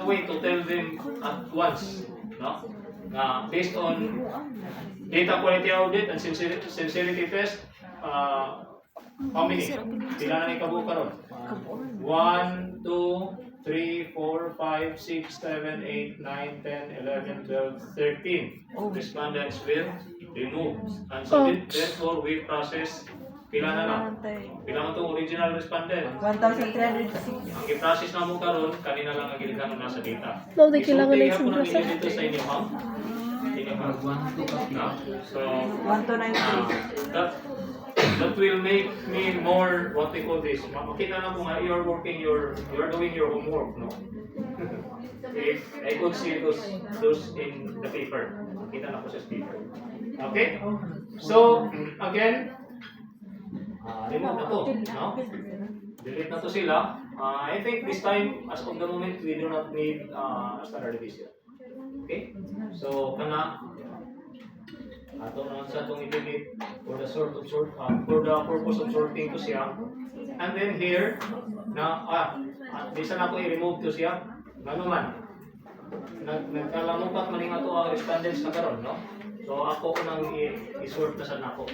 a way to tell them at once, no? Based on data quality audit and sincerity test, how many? Pila na ni kabuo karon? 1, 2, 3, 4, 5, 6, 7, 8, 9, 10, 11, 12, 13 respondents will remove. And so therefore we process pila na lang. Pila mo itong original respondent. 1,306. Ang i-process na mo karon kanina lang ang gilitan na sa data. Mao di kailangan Isulti na hapon ang i-process. inyo dito sa inyo, ha? So, 1,293. that will make me more, what we call this, makita na po nga, you're doing your homework, no? If I could see those in the paper, makita na po sa paper. Okay? So, again, remove na to, no? Delete na to sila. I think this time, as of the moment, we do not need standard division. Okay? So, kana, ato na sa itong i-delete for the purpose of sorting to siya. And then here, bisa na ko i-remove to siya. Ano man, nagkalamupat man nga to ang respondents na karon, no? So, ako nang i-sort na sa nako.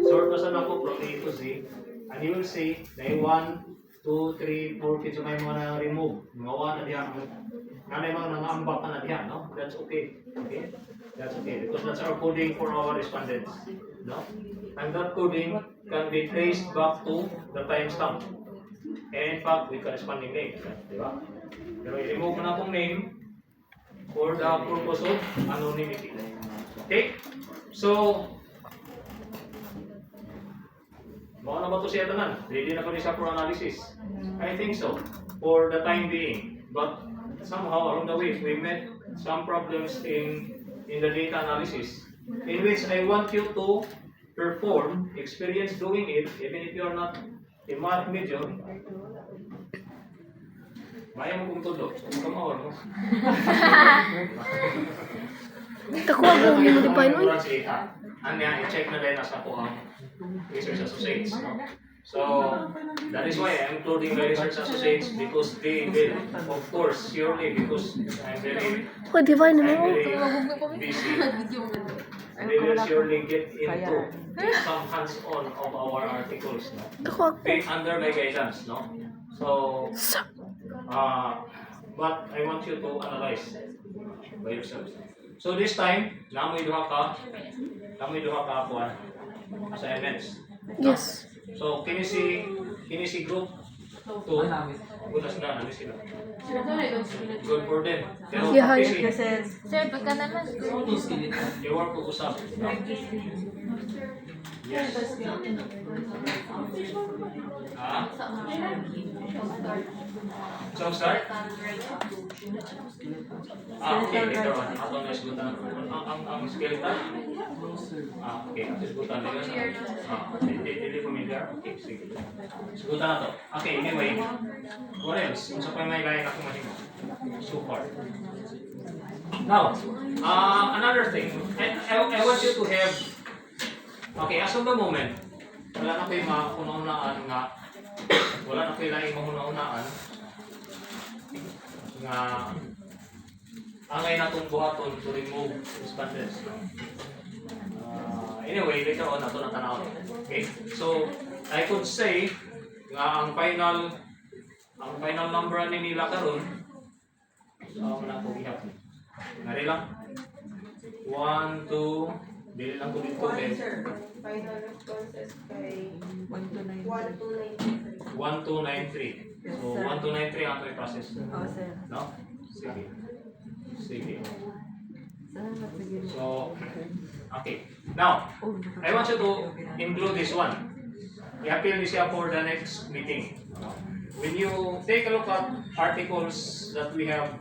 Sort na sa nako from A to Z. And you will see, na 1, 2, 3, 4, kits may mga na-remove. Mga 1 na diyan. Nanay mga nangambak ka na diyan, no? That's okay. Okay? That's okay. Because that's our coding for our respondents. No? And that coding can be traced back to the timestamp. And in fact, with corresponding name. Di ba? Pero i-remove mo na itong name for the purpose of anonymity. Okay? So, baka na ba ito siya tanan? Ready na ba niya for analysis? I think so. For the time being. But somehow along the way, we met some problems in the data analysis, in which I want you to perform, experience doing it, even if you are not a math major. Maya mo kung tulo. Come on. Takuha ko mo di pa yun. Ano yan, i-check na din nasa po ang research associates. No? So, that is why I'm including the research associates because they will, of course, surely, because I'm very Divine na mo. busy. They will surely get into some hands-on of our articles, no? Under my guidance, no? So, but I want you to analyze by yourselves. So this time, namoy duha ka kuan assignments. No? Yes. So kinisi group 2 butas na nami sila. Good for them. Pero Yeah, busy. Sir, pagka naman. You work pag-usap. No? Yes. So start? Okay, later on. Ato na isgutan. Ang skeleton? Okay, ang isgutan. Hindi familiar? Okay, sige. Isgutan na to. Okay, anyway. What else? Kung sa pa may layan ako mahimo. So far. Now, another thing. I want you to have, okay, as of the moment, wala na kayo makununaan nga, wala na kayo laing mahuna-unaan nga angay na itong buhaton to remove respondents. Anyway, later on, nato na tanaw. Okay? So, I could say nga ang final number ni nila karon, so, na ko ihap. Ngari lang. 1, 2, dili lang ko dito. Final responses kay 1293. So, 1293 ang i-process. Oh, sir. No? Sige. Sige. Salamat, sige. So, okay. Now, I want you to include this one. I-appeal this siya for the next meeting. When you take a look at articles that we have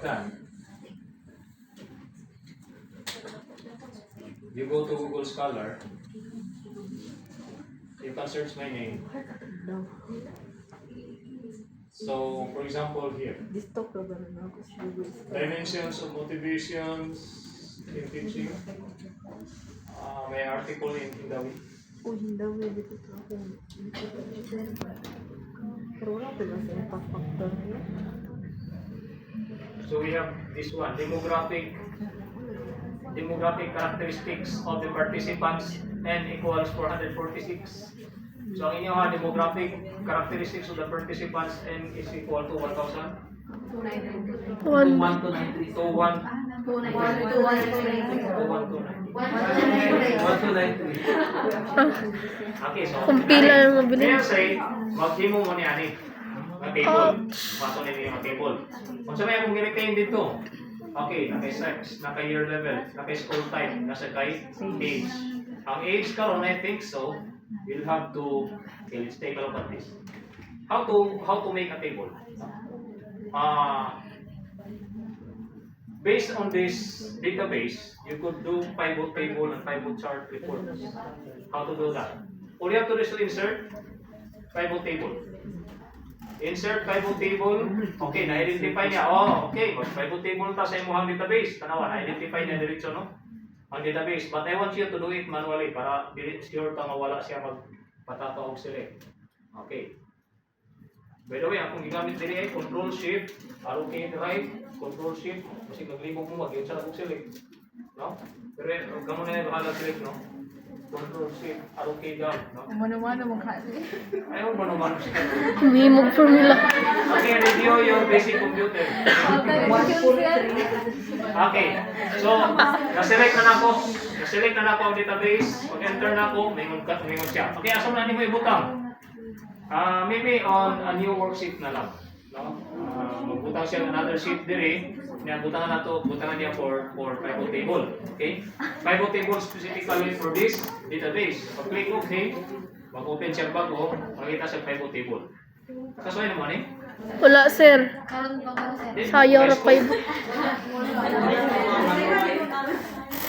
done, you go to Google Scholar, you can search my name. So, for example, here, dimensions of motivations in teaching. May article in Hindawi. Pero wala pa lang sa impact factor niya. So we have this one, demographic characteristics of the participants, n equals 446. So ang inyong demographic characteristics of the participants, n is equal to 1,000. 1. 1 to 1. 1293. Okay, so Kumpila lang mabili. Kaya say, maghimo mo ni ani. Ang table. Paso na niyo ang table. Kung sa may akong giretain dito. Okay, naka-sex, naka-year level, naka-school type, nasa kay age. Ang age karon, I think so, you'll have to, okay, let's take a look at this. How to make a table? Based on this database, you could do pivot table and pivot chart reports. How to do that? All you have to do is to insert pivot table. Insert pivot table. Okay, na-identify niya. Oh, okay. Pivot table ta sa imong database. Tanawa, na-identify niya diretso, no? Ang database. But I want you to do it manually para dili sure ka mawala siya magpatato og select. Okay. By the way, akong gigamit diri ay Control Shift, arrow key right, Control Shift, kasi naglibog mo mag-yun sa akong select. No? Pero kamo na yung bahala select, no? Control Shift, arrow key down, no? Umano-mano mong kasi. Ayaw ba naman siya? Humimog formula. Okay, review your basic computer. Okay, so na-select na nako. Na-select na nako ang database. Pag-enter na ako, may siya. Okay, asa na ni mo ibutang? Maybe on a new worksheet na lang. No? Magbutang siya another sheet dire. Butangan niya for pivot table. Okay? Pivot table specifically for this database. Pag-click OK, mag-open siya bago, makita siya pivot table. Kasuhay naman eh. Wala, sir. Sayang na pa yun.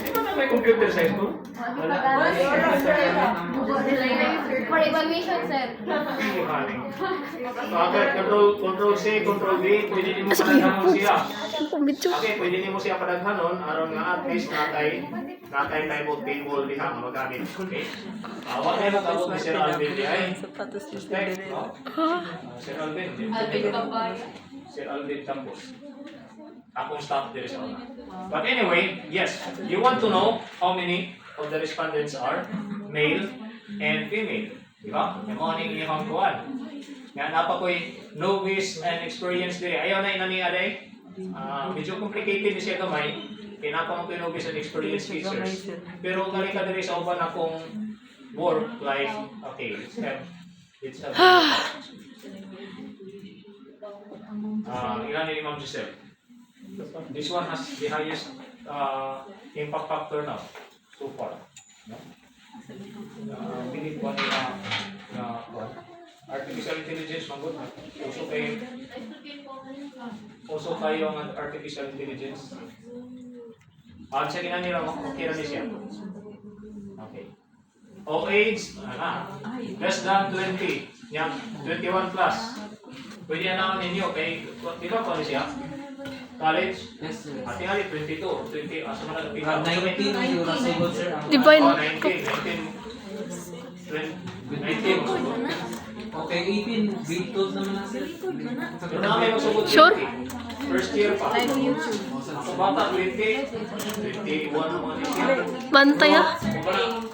Di ba na may computer sa school? For evaluation, sir. Control C, Control V, pwede din mo padaghanon siya. Medyo. Okay, pwede din mo siya padaghanon aron nga at least natay pivot table diha nga magamit. Okay? Wa na mo kabog ni Sir Alvin di ay. Suspect, no? Sir Alvin. Sir Alvin Campos. Akong staff there is on. But anyway, yes, you want to know how many of the respondents are male and female. Di ba? Yung mga ning inyong kuwan. Nga napa ko'y novice and experienced dire. Ayaw na inani aday. Medyo complicated siya kamay. Kinapa mo ko'y novice and experienced teachers. Pero galing ka dire sa uban akong work like, okay, let's have ilan ni Ma'am Giselle? This one has the highest impact factor now, so far. No? Believe ko na artificial intelligence, magod na. Also kayo ang artificial intelligence. Siya ginanira mo, okay na siya. Okay. O age, less than 20. Yan, 21 plus. Pwede na ninyo, kay, di ba pa siya? College? Yes, sir. Ati ali 22, 20, asa man nagpila? 19 yung rasugod, sir. Divine. 19. Okay, 18. Grade 12 naman na, sir. Pero namin magsugod Sure? 20. First year pa. Ako bata 20, 21 ang mga teacher. Bantay ah. Kung